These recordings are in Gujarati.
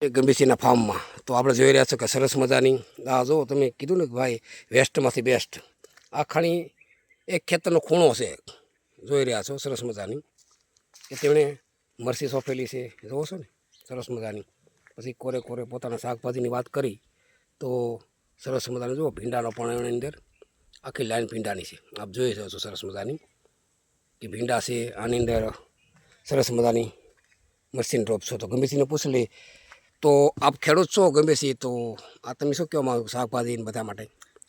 ગંભીરસિંહના ફાર્મમાં તો આપણે જોઈ રહ્યા છો કે સરસ મજાની આ જો તમે કીધું ને કે ભાઈ વેસ્ટમાંથી બેસ્ટ આ ખાણી એક ખેતરનો ખૂણો છે જોઈ રહ્યા છો સરસ મજાની કે તેમણે મરસી સોંપેલી છે જોવો છો ને સરસ મજાની પછી કોરે કોરે પોતાના શાકભાજીની વાત કરી તો સરસ મજાની જુઓ ભીંડાનો પણ એની અંદર આખી લાઈન ભીંડાની છે આપ જોઈ શકો છો સરસ મજાની કે ભીંડા છે આની અંદર સરસ મજાની મરસીની રોપ છો તો ગંભીરસિંહને પૂછી લે તો આપ ખેડૂત છો ગંભીરસિંહ તો આ તમે શું કહેવા માગો શાકભાજી ને બધા માટે?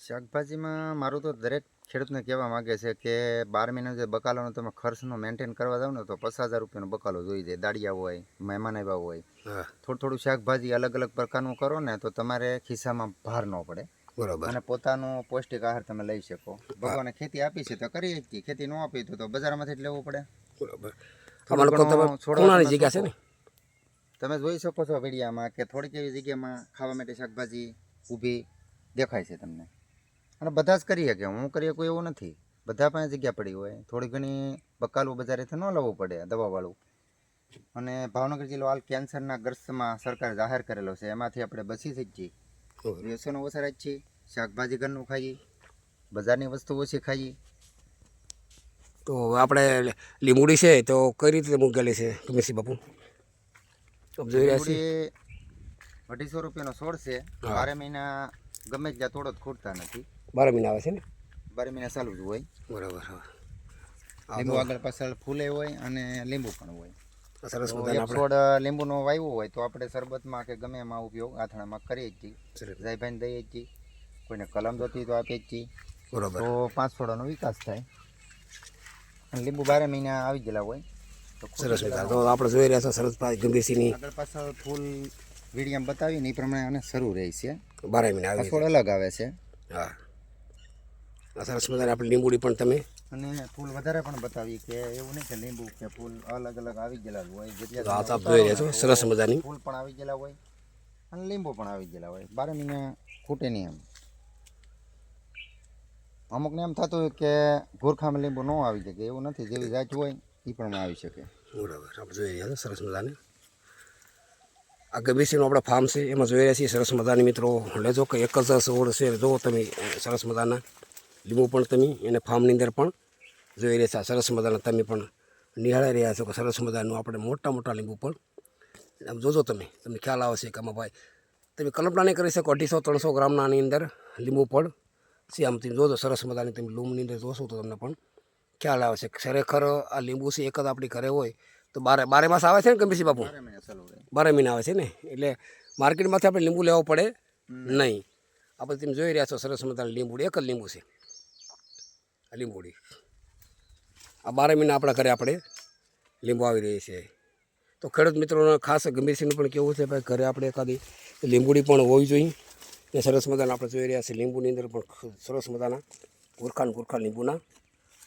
શાકભાજીમાં મારું તો દરેક ખેડૂતને કહેવા માગે છે કે 12 મહિના જે બકાલોનો તમે ખર્ચનો મેન્ટેન કરવા જાવ ને તો 50,000 રૂપિયાનો બકાલો જોઈ જાય. દાળિયા હોય, મહેમાન આવ્યા હોય, થોડું શાકભાજી અલગ અલગ પ્રકારનું કરો ને તો તમારે ખિસ્સામાં ભાર ન પડે. બરાબર. અને પોતાનો પૌષ્ટિક આહાર તમે લઈ શકો. ભગવાને ખેતી આપી છે તો કરી શકીએ, ખેતી ન આપી તો બજારમાંથી જ લેવું પડે. બરાબર. અમારે જગ્યા છે ને તમે જોઈ શકો છો વિડીયામાં કે થોડીક એવી જગ્યામાં ખાવા માટે શાકભાજી ઊભી દેખાય છે તમને. અને બધા જ કરી શકે, હું કરી શકું એવું નથી. બધા પાસે જગ્યા પડી હોય. થોડી ઘણી બકાલું બજારેથી ન લેવું પડે દવાવાળું. અને ભાવનગર જિલ્લો હાલ કેન્સરના ગ્રસ્તમાં સરકારે જાહેર કરેલો છે, એમાંથી આપણે બચી શકીએ. વ્યસનો ઓછા રાખીએ, શાકભાજી ઘરનું ખાઈએ, બજારની વસ્તુ ઓછી ખાઈએ. તો આપણે લીંબુડી છે તો કઈ રીતે મૂકેલી છે ગંભીરસિંહ બાપુ? લીંબુડી 250 રૂપિયાનો છોડ છે. 12 મહિના ગમે ત્યાં તોડો ખૂટતા નથી. 12 મહિના આવે છે ને? 12 મહિના ચાલુ જ હોય. બરાબર. લીંબુ આગળ પાછળ ફૂલે હોય અને લીંબુ પણ હોય. સરસ એક છોડ લીંબુનો વાવ્યો હોય તો આપણે શરબતમાં કે ગમે એમાં ઉપયોગ આથણામાં કરીએ જ છીએ. જયભાઈને દઈએ જ છીએ. કોઈને કલમ જોતી તો આપીએ જ છીએ. બરાબર. તો 5 છોડાનો વિકાસ થાય. અને લીંબુ 12 મહિના આવી ગયેલા હોય. સરસ તો આપણે જોઈ રહ્યા છો સરસભાઈ ગંભીરસિંહની આગળ પાછળ ફૂલ વિડીયામ બતાવીને એ પ્રમાણે અને શરૂ રહે છે. 12 મહિના આવે છોડ અલગ આવે છે. હા, સરસ મજાની આપણે લીંબુડી પણ તમે અને ફૂલ વધારે પણ બતાવી કે એવું નહીં કે લીંબુ કે ફૂલ અલગ અલગ આવી ગયેલા હોય. જેટલા આપ જોઈ રહ્યા છો સરસ મજાની ફૂલ પણ આવી ગયેલા હોય અને લીંબુ પણ આવી ગયેલા હોય. 12 મહિના ખૂટે નહીં એમ. અમુકને એમ થતું હોય કે ગોરખામાં લીંબુ ન આવી શકે, એવું નથી. જેવી જાત હોય એ પણ આવી શકે. બરાબર. આપણે જોઈ રહ્યા છો સરસ મજાની આ ગંભીરસિંહનું આપણે ફાર્મ છે એમાં જોઈ રહ્યા છીએ સરસ મજાની મિત્રો લેજો કે એક જ છોડ છે જો તમે સરસ મજાના લીંબુ પણ તમે એને ફાર્મની અંદર પણ જોઈ રહ્યા છો. સરસ મજાના તમે પણ નિહાળી રહ્યા છો કે સરસ મજાનું આપણે મોટા મોટા લીંબુ પણ આમ જોજો તમને ખ્યાલ આવશે કે આમાં ભાઈ તમે કલ્પના નહીં કરી શકો 250-300 ગ્રામનાની અંદર લીંબુ પણ છે. આમ તમે જોજો સરસ મજાની તમે લૂમની અંદર જોશો તો તમને પણ ખ્યાલ આવશે. ખરેખર આ લીંબુ છે એક જ આપણી ઘરે હોય તો 12 માસ આવે છે ને ગંભીરસિંહ બાપુ? 12 મહિના આવે છે ને, એટલે માર્કેટમાંથી આપણે લીંબુ લેવું પડે નહીં. આપણે તમે જોઈ રહ્યા છો સરસ મજાની લીંબુડી એક જ લીંબુ છે આ લીંબુડી. આ 12 મહિના આપણા ઘરે આપણે લીંબુ આવી રહી છે. તો ખેડૂત મિત્રોને ખાસ ગંભીરસિંહનું પણ કેવું છે ભાઈ ઘરે આપણે એકાદી લીંબુડી પણ હોવી જોઈએ. ને સરસ મજાના આપણે જોઈ રહ્યા છીએ લીંબુની અંદર પણ સરસ મજાના ગુરખા લીંબુના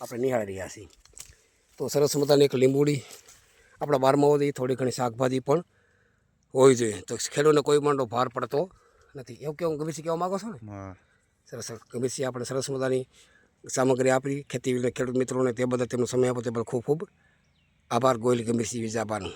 આપણે નિહાળી રહ્યા છીએ. તો સરસ મજાની એક લીંબુડી આપણા બારમાં હોય થોડી ઘણી શાકભાજી પણ હોવી જોઈએ તો ખેડૂતને કોઈ માંડો ભાર પડતો નથી. એવું કેવું ગંભીરસિંહ કહેવા માગો છો ને? સરસ ગંભીરસિંહ આપણે સરસ મજાની સામગ્રી આપી ખેતી ખેડૂત મિત્રોને તે બદલ તેમનો સમય આપો તે બદલ ખૂબ ખૂબ આભાર. ગોહિલ ગંભીરસિંહ વિજાબાનું.